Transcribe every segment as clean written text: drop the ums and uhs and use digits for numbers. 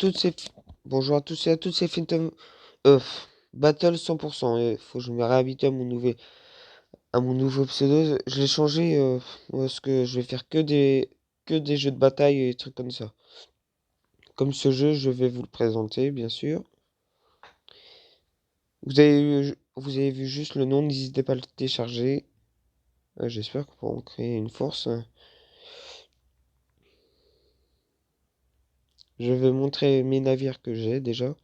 toutes ces... Bonjour à tous et à toutes, c'est Phantom... Euh, Battle 100%. Il faut que je me réhabitue à mon nouveau pseudo. Je l'ai changé parce que je vais faire que des jeux de bataille et des trucs comme ça. Comme ce jeu, je vais vous le présenter, bien sûr. Vous avez vu juste le nom, n'hésitez pas à le télécharger. J'espère qu'on pourra en créer une force. Je vais montrer mes navires que j'ai déjà.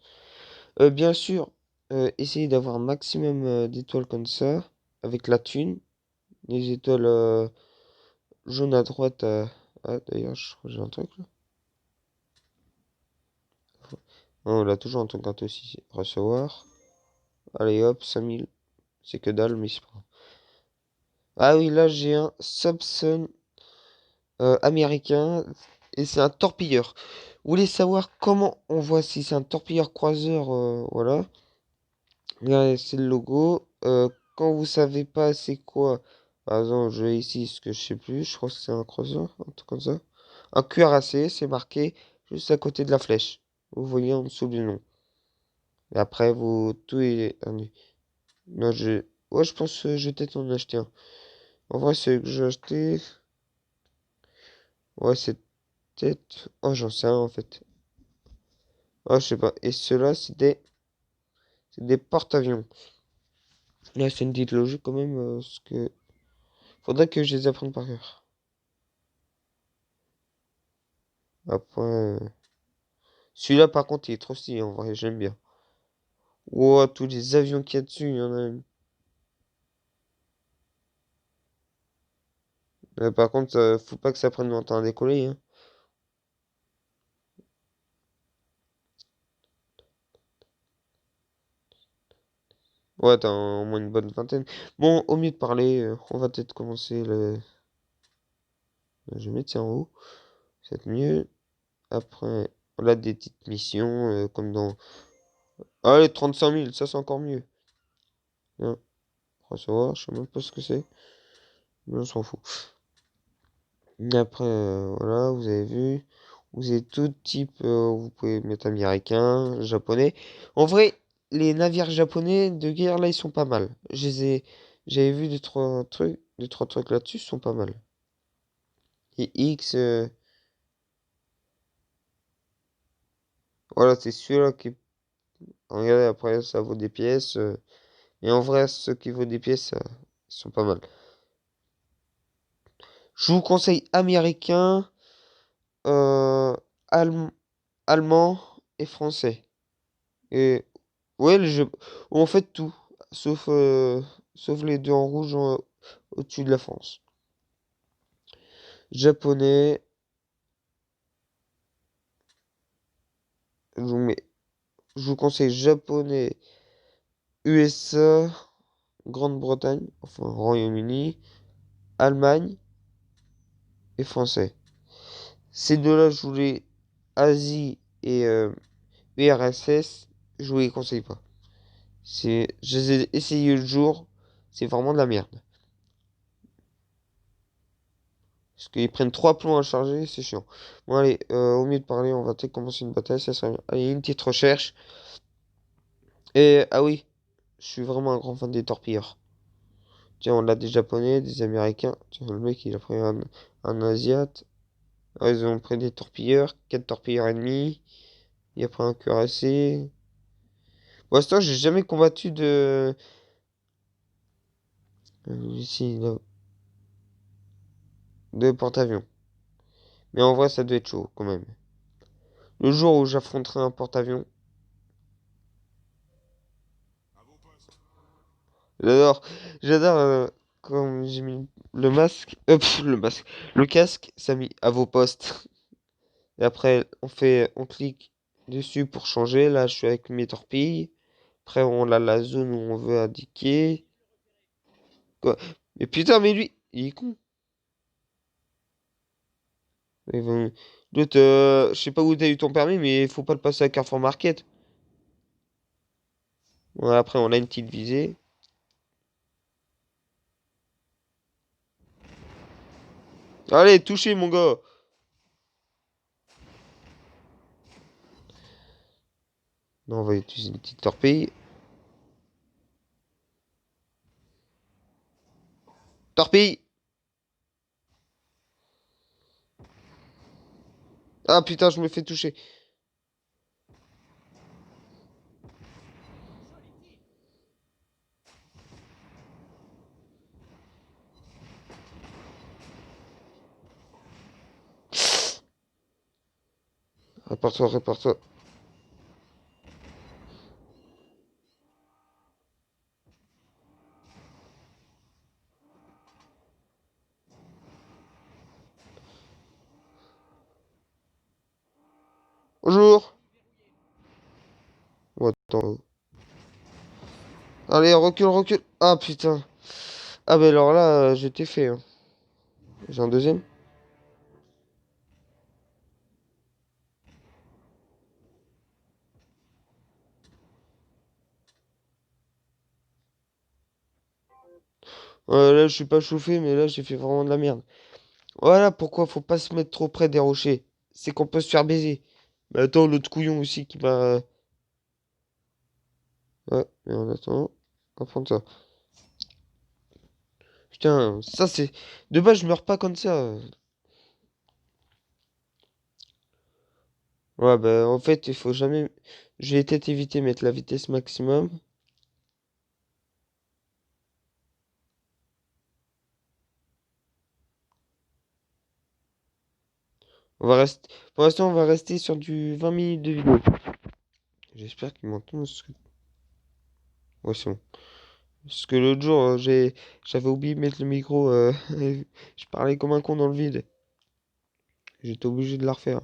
Bien sûr, essayez d'avoir un maximum d'étoiles comme ça, avec la thune. Les étoiles jaunes à droite. Ah, d'ailleurs, je crois que j'ai un truc là. Non, on a toujours un truc gratos ici. Recevoir. Allez hop, 5000. C'est que dalle, mais c'est pas grave. Ah oui, là j'ai un Subson américain. Et c'est un torpilleur. Vous voulez savoir comment on voit si c'est un torpilleur croiseur? Voilà. Regardez, c'est le logo. Quand vous savez pas c'est quoi. Par exemple, je vais ici, ce que je sais plus. Je crois que c'est un croiseur, un truc comme ça. Un cuirassé, c'est marqué juste à côté de la flèche. Vous voyez en dessous du nom. Et après, tout est indiqué. Non, ouais, je pense que je vais peut-être en acheter un. En vrai, c'est que j'ai acheté. Ouais, c'est peut-être. Oh, j'en sais rien en fait. Oh, je sais pas. Et ceux-là, c'est des porte-avions. Là, c'est une petite logique quand même. Parce que. Faudrait que je les apprenne par cœur. Après. Celui-là, par contre, il est trop stylé en vrai. J'aime bien. Wow, tous les avions qu'il y a dessus, il y en a. Par contre, faut pas que ça prenne longtemps à décoller, hein. Ouais, t'as au moins une bonne vingtaine. Bon, au mieux de parler, on va peut-être commencer le. Je vais mettre ça en haut. Ça va être mieux. Après, on a des petites missions, comme dans. Allez, 35 000, ça c'est encore mieux. Bien. Recevoir, je sais même pas ce que c'est. Mais on s'en fout. Après, voilà, vous avez vu. Vous avez tout type, vous pouvez mettre américain, japonais. En vrai, les navires japonais de guerre, là, ils sont pas mal. J'avais vu deux, trois trucs là-dessus, ils sont pas mal. Et X, voilà, c'est celui-là qui. Regardez, après, ça vaut des pièces. Et en vrai, ceux qui vaut des pièces, ils sont pas mal. Je vous conseille américain, euh, allem- allemand et français. Et ouais, le jeu, en fait tout, sauf, sauf les deux en rouge au-dessus de la France. Japonais, je vous mets, je vous conseille japonais, USA, Grande-Bretagne, enfin Royaume-Uni, Allemagne et français. Ces deux-là, je voulais Asie et URSS, je vous les conseille pas. Je les ai essayés le jour, c'est vraiment de la merde. Parce qu'ils prennent trois plombs à charger, c'est chiant. Bon, allez, au mieux de parler, on va peut-être commencer une bataille, ça serait bien. Allez, une petite recherche. Et, ah oui, je suis vraiment un grand fan des torpilleurs. Tiens, on a des Japonais, des Américains. Tiens, le mec, il a pris un Asiate. Ah, ils ont pris des torpilleurs, 4 torpilleurs ennemis. Il a pris un cuirassé. Pour l'instant, j'ai jamais combattu de. Ici, là, de porte-avions. Mais en vrai, ça doit être chaud, quand même. Le jour où j'affronterai un porte-avions. J'adore, j'adore quand j'ai mis le masque, le masque, le casque, ça mis à vos postes. Et après, on clique dessus pour changer. Là, je suis avec mes torpilles. Après, on a la zone où on veut indiquer. Quoi? Mais putain, mais lui, il est con. Mais bon, l'autre, je sais pas où t'as eu ton permis, mais il faut pas le passer à Carrefour Market. Bon, après, on a une petite visée. Allez, touchez, mon gars. Non, on va utiliser une petite torpille. Torpille! Ah putain, je me fais toucher. Répare-toi, répare-toi. Bonjour! Oh, attends. Allez, recule, recule. Ah putain. Ah bah alors là, j'étais fait, hein. J'ai un deuxième? Ouais, là, je suis pas chauffé, mais là, j'ai fait vraiment de la merde. Voilà pourquoi faut pas se mettre trop près des rochers. C'est qu'on peut se faire baiser. Mais attends, l'autre couillon aussi qui m'a... Ouais, mais en attendant, on va prendre ça. Putain, ça c'est... De base, je meurs pas comme ça. Ouais, bah en fait, il faut jamais... J'ai peut-être éviter de mettre la vitesse maximum. On va rester... Pour l'instant, on va rester sur du 20 minutes de vidéo. J'espère qu'ils m'entendent. Ouais, c'est bon. Parce que l'autre jour, j'avais oublié de mettre le micro. Et je parlais comme un con dans le vide. J'étais obligé de la refaire.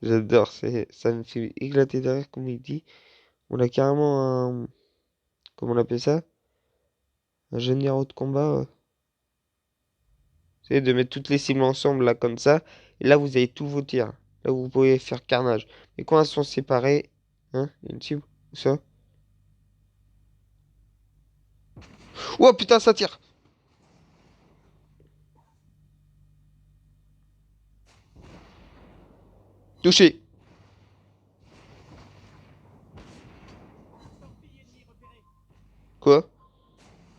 J'adore, ça me fait éclater de rire, comme il dit. On a carrément un... Comment on appelle ça? Un généraux de combat. C'est de mettre toutes les cibles ensemble, là, comme ça. Et là, vous avez tous vos tirs. Là, vous pouvez faire carnage. Mais quand elles sont séparées... Hein? Il y a une cible? Où ça? Oh, putain, ça tire! Touché! Quoi?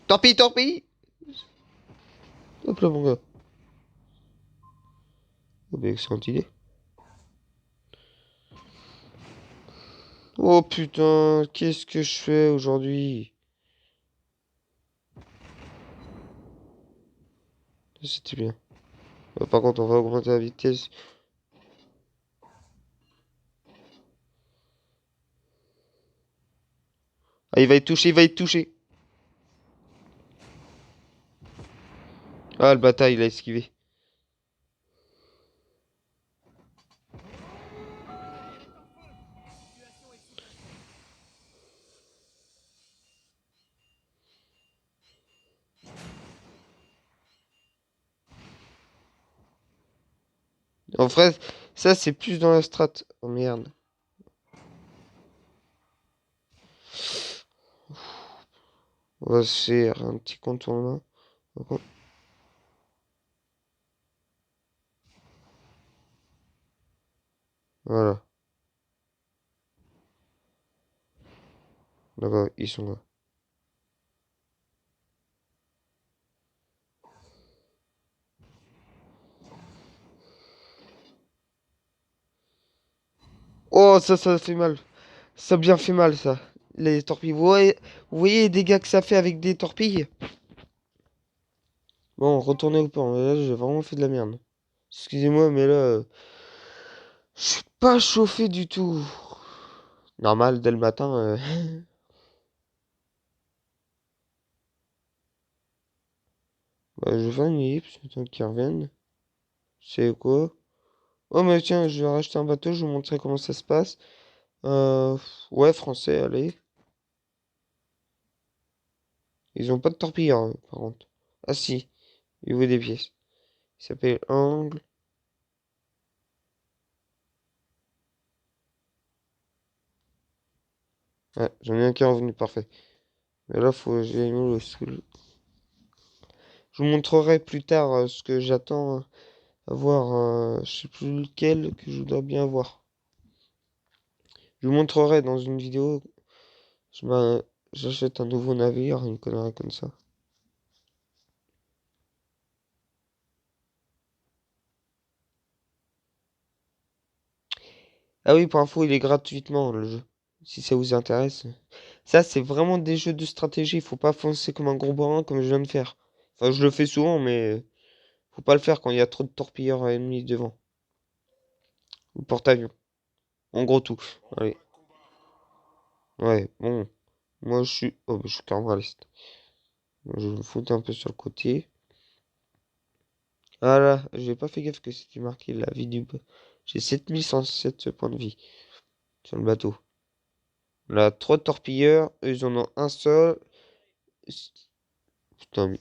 Torpille, torpille! Hop là, mon gars. Oh, bah, excellente idée. Oh, putain, qu'est-ce que je fais aujourd'hui? C'était bien. Par contre, on va augmenter la vitesse. Ah, il va être touché, il va être touché. Ah, le bâtard, il a esquivé. En vrai, ça, c'est plus dans la strat. Oh, merde. On va se faire un petit contournement. Voilà. Là-bas, ils sont là. Oh, ça fait mal. Ça a bien fait mal, ça. Les torpilles. Vous voyez les dégâts que ça fait avec des torpilles? Bon, retournez au port. Là, j'ai vraiment fait de la merde. Excusez-moi, mais là, je suis pas chauffé du tout. Normal, dès le matin. Bah, je vais faire une ellipse, le temps qu'ils reviennent. C'est quoi? Oh, mais tiens, je vais racheter un bateau, je vous montrer comment ça se passe. Euh, ouais, français, allez. Ils ont pas de torpilleurs, par contre. Ah si, il vaut des pièces. Il s'appelle Angle. Ouais, j'en ai un qui est revenu, parfait. Mais là, faut que j'aille me le sous. Je vous montrerai plus tard ce que j'attends à voir. Je sais plus lequel que je voudrais bien voir. Je vous montrerai dans une vidéo. J'achète un nouveau navire, une connerie comme ça. Ah oui, pour info, il est gratuitement le jeu. Si ça vous intéresse. Ça, c'est vraiment des jeux de stratégie. Faut pas foncer comme un gros bourrin comme je viens de faire. Enfin, je le fais souvent, mais faut pas le faire quand il y a trop de torpilleurs ennemis devant. Ou porte-avions. En gros, tout. Allez. Ouais, bon. Moi, je suis. Oh, bah, je suis carrément. Je vais me foutre un peu sur le côté. Ah là, j'ai pas fait gaffe que c'était marqué la vie du. J'ai 7107 points de vie sur le bateau. Là, trois torpilleurs. Eux, ils en ont un seul. Putain, mais.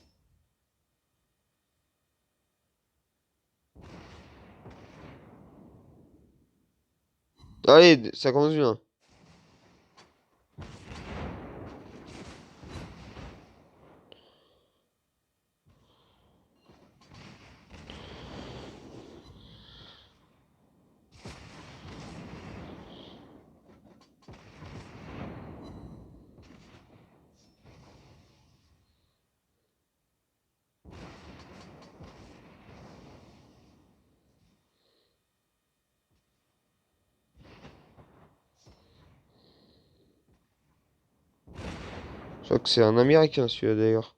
Allez, ça commence bien. Je crois que c'est un Américain, celui-là, d'ailleurs.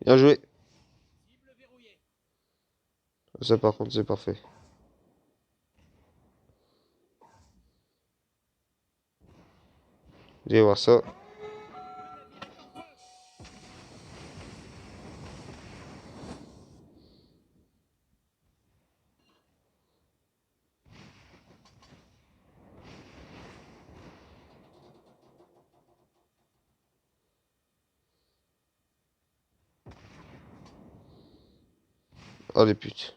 Bien joué. Ça, par contre, c'est parfait. Vous allez voir ça. Oh, les putes.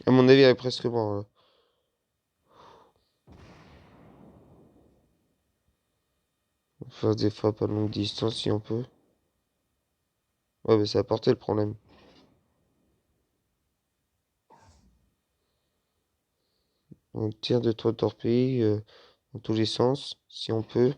À mon avis, elle est presque mort, là. On va faire des frappes à longue distance si on peut. Ouais, mais ça a porté le problème. On tire de trois torpilles dans tous les sens, si on peut.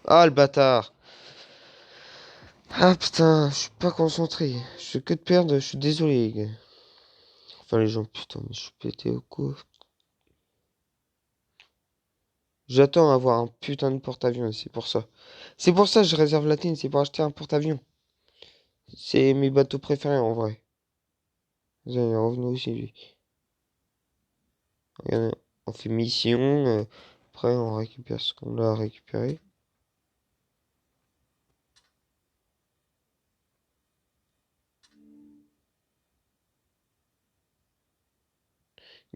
Ah, le bâtard! Ah, putain, je suis pas concentré. Je fais que de perdre, je suis désolé, les gars. Enfin, les gens, putain, mais je suis pété au cou. J'attends à avoir un putain de porte-avions, c'est pour ça. C'est pour ça que je réserve la thune, c'est pour acheter un porte-avions. C'est mes bateaux préférés, en vrai. Vous allez revenir aussi, lui. Regardez, on fait mission, après on récupère ce qu'on a récupéré.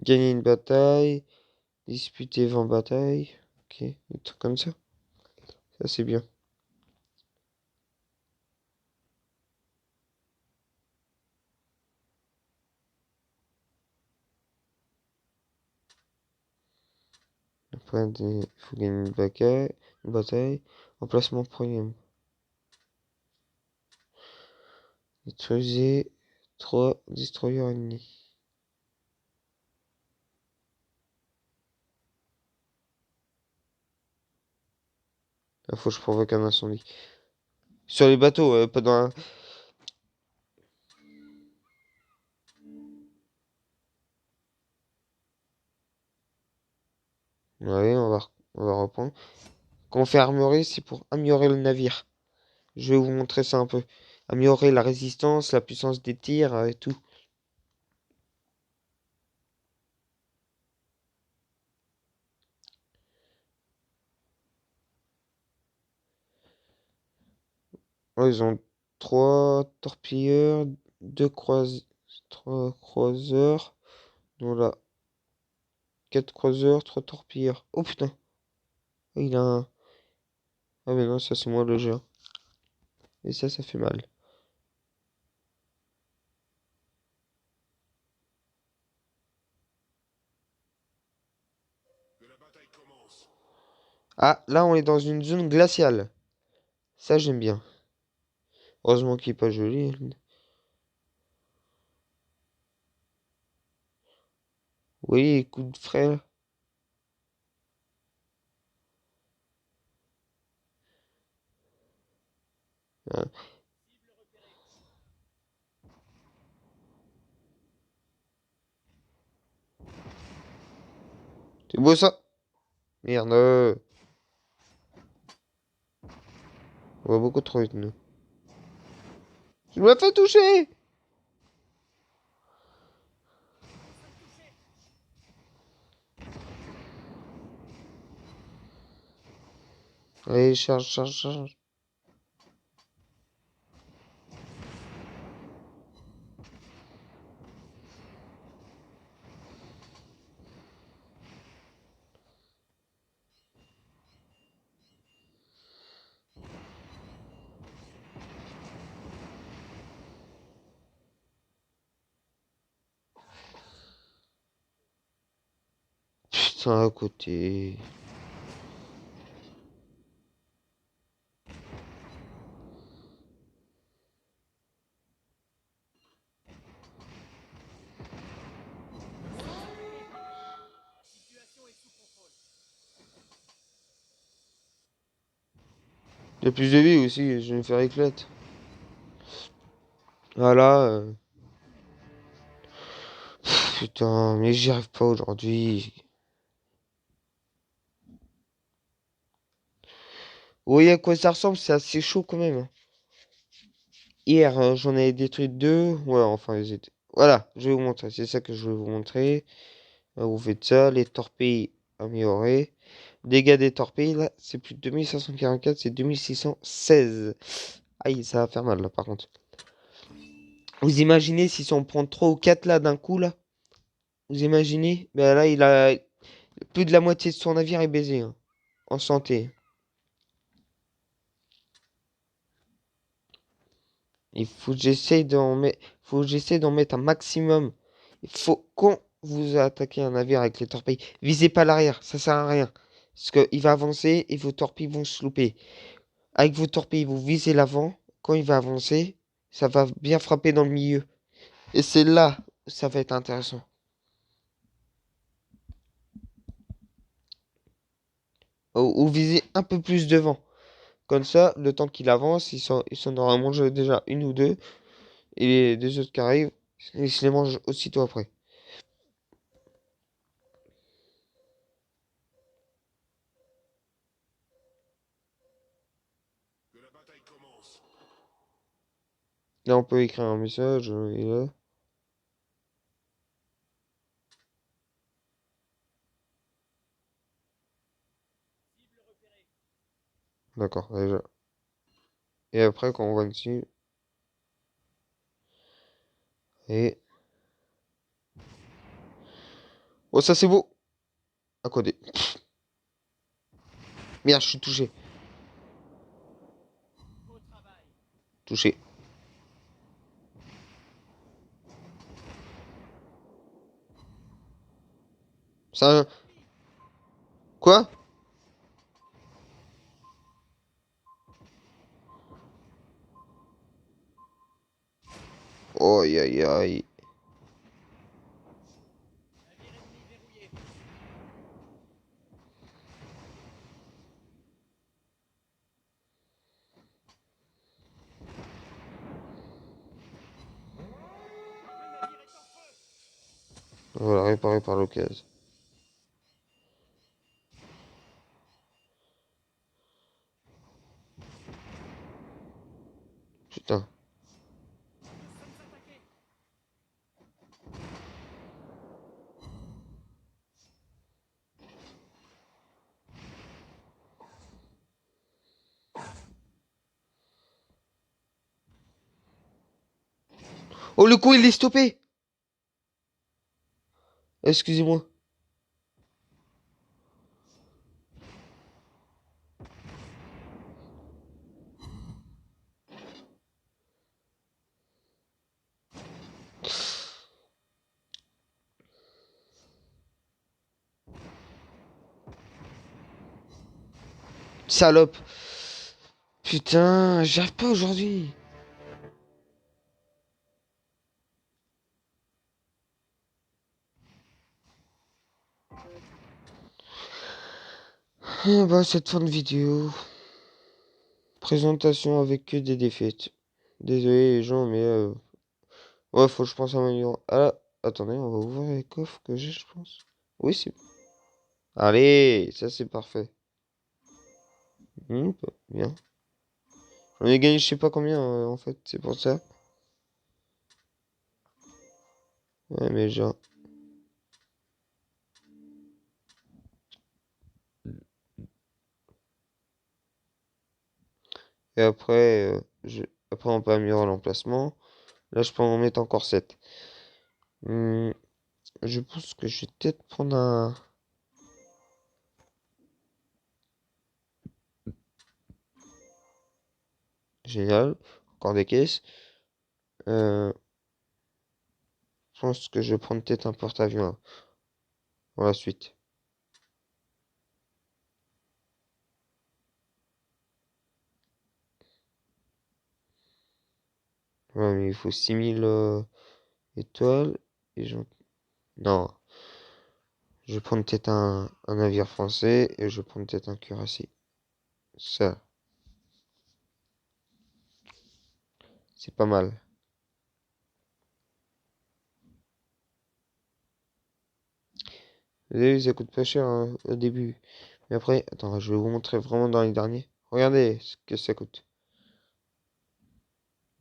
Gagner une bataille, disputer 20 batailles. Ok, des trucs comme ça. Ça c'est bien. Après, il faut gagner une bataille. Emplacement premium. Détruisez 3 destroyers ennemis. Il faut que je provoque un incendie. Sur les bateaux, pas dans la... Ouais, on va reprendre. Quand on fait armurerie, c'est pour améliorer le navire. Je vais vous montrer ça un peu. Améliorer la résistance, la puissance des tirs et tout. Ouais, ils ont trois torpilleurs, deux trois croiseurs. Voilà. Quatre croiseurs, trois torpilleurs. Oh putain. Il a un. Ah mais non, ça c'est moins léger, hein. Et ça fait mal. Ah, là on est dans une zone glaciale. Ça j'aime bien. Heureusement qu'il est pas joli. Oui, coup de frais. Ah, c'est beau ça? Merde. On va beaucoup trop vite, nous. Je me fait toucher! Allez, charge, charge, charge. Putain, à côté. Il y a plus de vie aussi, je vais me faire éclater. Voilà. Putain, mais j'y arrive pas aujourd'hui. Vous voyez à quoi ça ressemble? C'est assez chaud quand même, hein. Hier, j'en ai détruit deux. Ouais, enfin, ils étaient. Voilà, je vais vous montrer. C'est ça que je vais vous montrer. Vous faites ça. Les torpilles améliorées. Dégâts des torpilles, là, c'est plus de 2544, c'est 2616. Aïe, ça va faire mal, là, par contre. Vous imaginez si on prend 3 ou 4 là d'un coup, là? Vous imaginez? Ben là, il a plus de la moitié de son navire est baisé, hein, en santé. Il faut que faut que j'essaie d'en mettre un maximum. Il faut quand vous attaquez un navire avec les torpilles, visez pas l'arrière, ça sert à rien. Parce qu'il va avancer et vos torpilles vont se louper. Avec vos torpilles, vous visez l'avant. Quand il va avancer, ça va bien frapper dans le milieu. Et c'est là où ça va être intéressant. Ou visez un peu plus devant. Comme ça, le temps qu'il avance, il s'en aura mangé déjà une ou deux. Et les deux autres qui arrivent, ils se les mangent aussitôt après. Là, on peut écrire un message. Et là. D'accord, déjà. Et après, quand on va dessus. Et. Oh, ça c'est beau! À côté. Merde, je suis touché. Touché. Ça. Quoi? Oh, aïe, aïe, aïe. On va la réparer par l'occasion. Putain. Oh, le coup, il est stoppé! Excusez-moi. Salope. Putain, j'arrive pas aujourd'hui. Ah bah, cette fin de vidéo. Présentation avec que des défaites. Désolé les gens, mais ouais, faut que je pense à m'améliorer. Ah là, attendez, on va ouvrir les coffres que j'ai, je pense. Oui, c'est bon. Allez, ça c'est parfait. Bien. J'en ai gagné je sais pas combien en fait, c'est pour ça. Ouais, mais genre. Et après, après on peut améliorer l'emplacement. Là, je peux en mettre encore 7. Je pense que je vais peut-être prendre un. Génial. Encore des caisses. Euh, je pense que je vais prendre peut-être un porte-avions là, pour la suite. Ouais, mais il faut 6000 étoiles. Et je... Non, je vais prendre peut-être un navire français et je vais prendre peut-être un cuirassé. Ça, c'est pas mal. Vous avez vu, ça coûte pas cher hein, au début. Mais après, attends, je vais vous montrer vraiment dans les derniers. Regardez ce que ça coûte.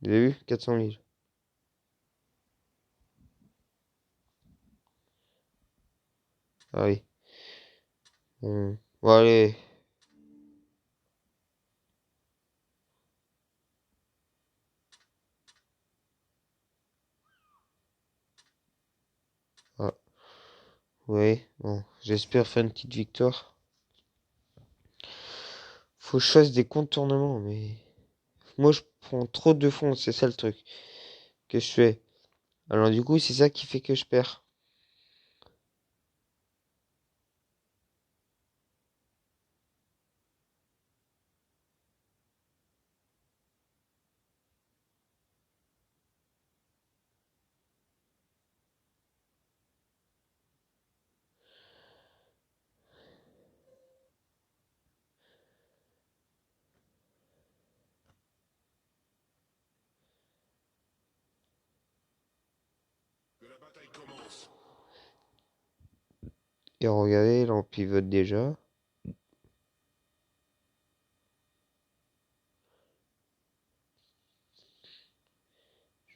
Vous avez vu? 400 000. Ah oui. Bon, allez. Ah, ouais, bon. J'espère faire une petite victoire. Faut que je fasse des contournements, mais... Moi, je prends trop de fonds, c'est ça le truc que je fais. Alors du coup, c'est ça qui fait que je perds. Et regardez, là, on pivote déjà.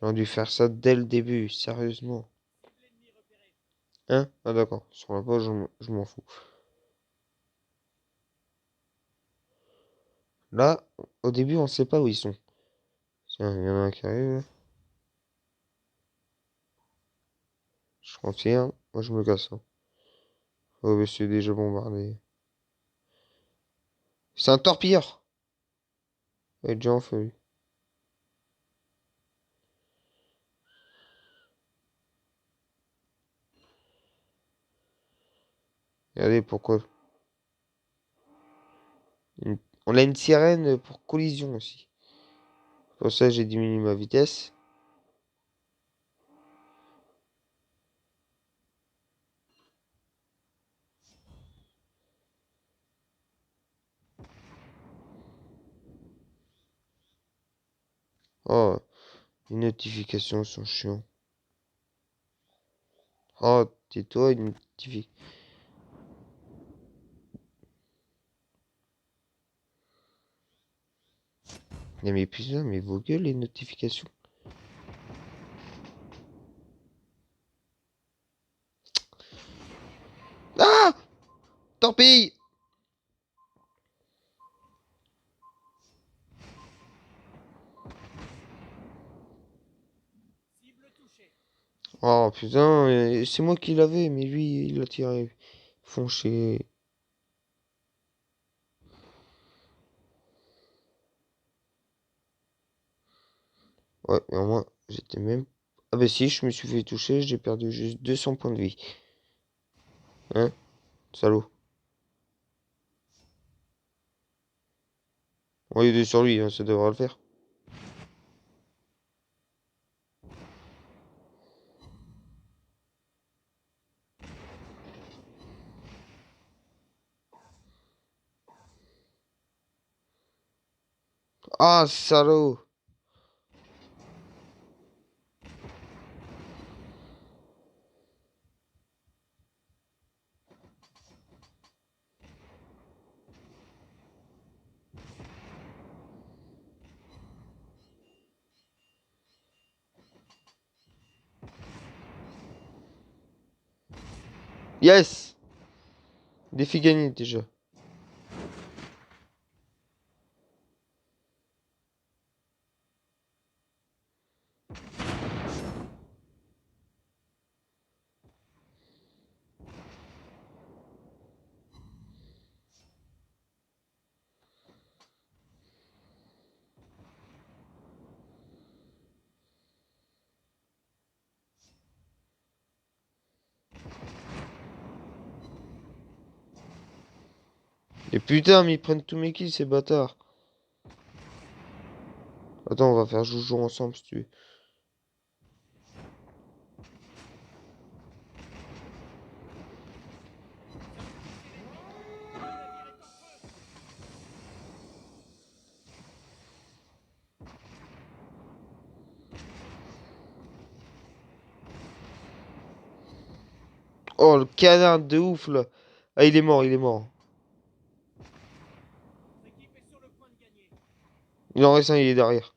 J'aurais dû faire ça dès le début, sérieusement. Hein? Ah d'accord, sur la page, je m'en fous. Là, au début, on sait pas où ils sont. Tiens, il y en a un qui arrive, là. Je confirme. Moi, je me casse, hein. Oh, mais c'est déjà bombardé. C'est un torpilleur! Il est déjà en feu, lui. Regardez pourquoi. On a une sirène pour collision aussi. Pour ça, j'ai diminué ma vitesse. Oh, les notifications sont chiants. Oh, tais-toi, une notification. Mais putain, mais vos gueules, les notifications. Ah! Torpille! Oh putain, c'est moi qui l'avais, mais lui, il l'a tiré. Font chier. Ouais, mais moi, j'étais même. Ah bah si, je me suis fait toucher, j'ai perdu juste 200 points de vie. Hein, salaud. On est deux sur lui, hein, ça devra le faire. Ah, salaud! Yes! Défi gagné déjà. Et putain, mais ils prennent tous mes kills, ces bâtards. Attends, on va faire joujou ensemble si tu veux. Oh, le canard de ouf là. Ah, il est mort, il est mort. Il en reste un, il est derrière.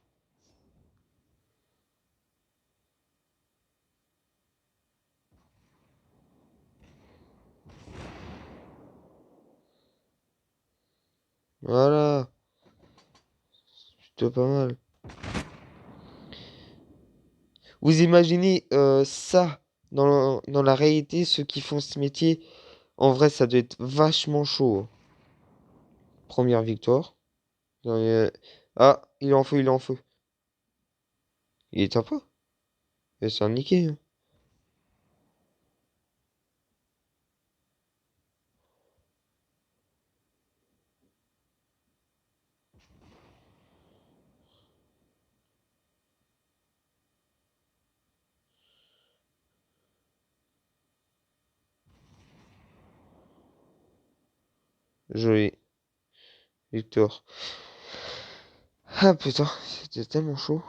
Voilà, plutôt pas mal. Vous imaginez ça dans la réalité, ceux qui font ce métier, en vrai, ça doit être vachement chaud, hein. Première victoire. Ah, il est en feu, il est en feu. Il est pas. Et c'est un niqué, hein. Joli. Victoire. Ah putain, c'était tellement chaud.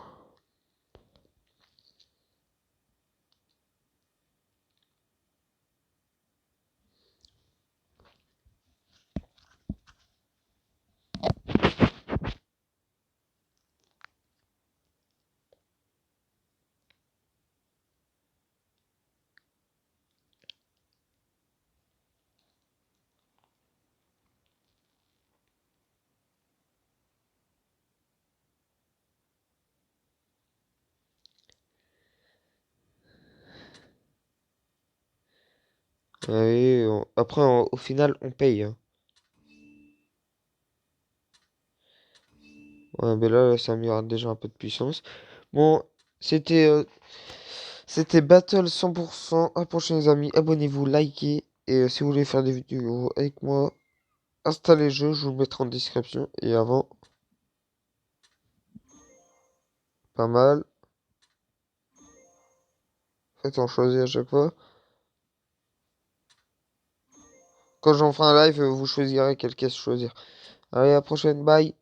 Ouais, après, au final, on paye, hein. Ouais, mais là, ça améliore déjà un peu de puissance. Bon, c'était c'était Battle 100%. À la prochaine, les amis. Abonnez-vous, likez. Et si vous voulez faire des vidéos avec moi, installez le jeu. Je vous le mettrai en description. Et avant, pas mal. Faites en choisir à chaque fois. Quand j'en ferai un live, vous choisirez quelle caisse choisir. Allez, à la prochaine. Bye.